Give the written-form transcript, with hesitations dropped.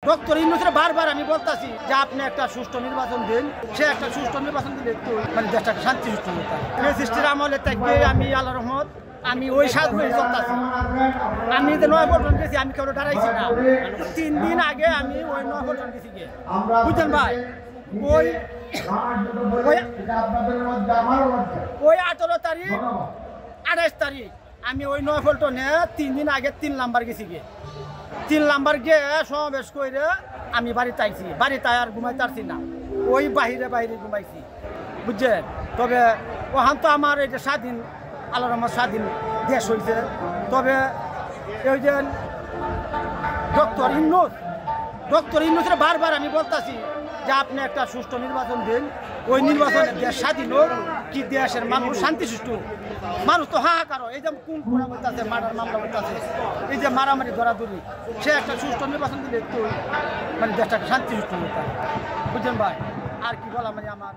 Doctor ইউনূসের বারবার আমি বলতাছি যে আপনি একটা সুষ্ঠু নির্বাচন দিন, সে একটা সুষ্ঠু নির্বাচন দিলে একটু মানে দেশটাকে শান্তি সুষ্ঠু হতো। সৃষ্টির আমলে থেকে আমি আল্লাহ রহমত আমি ওই সাত হয়ে চলতেছি। আমি যে নয় বটন গেছি, আমি কেউ দাঁড়াইছি না। 3 দিন আগে আমি ওই 9 বটন গেছি গিয়ে, বুঝলেন ভাই? ওই 18 তারিখ 28 তারিখ আমি ওই 9 পল্টনে 3 দিন আগে 3 নাম্বার গেছি গিয়ে, 3 নাম্বার গিয়ে সমাবেশ করে আমি বাড়িতে আইছি। বাড়িতে আর ঘুমাইতে পারছি না, ওই বাহিরে ঘুমাইছি, বুঝছেন? তবে ওখান তো আমার এই যে স্বাধীন আল্লাহর রহমত স্বাধীন দেশ হয়েছে। তবে ওই যে ডক্টর ইউনূসের বারবার আমি বলতাছি যে আপনি একটা সুষ্ঠু নির্বাচন দিন, ওই নির্বাচনে দেশ স্বাধীন হোক, কি দেশের মানুষ শান্তি সুষ্ঠু। মানুষ তো হাহাকার, এই যে কোন কোনা বলতেছে, মার্ডার মামলা বলতেছে, এই যে মারামারি ধরাধরি, সে একটা সুষ্ঠু নির্বাচন দিলে একটু মানে দেশটাকে শান্তি সুষ্ঠু হতো, বুঝলেন ভাই? আর কি বলা মানে আমার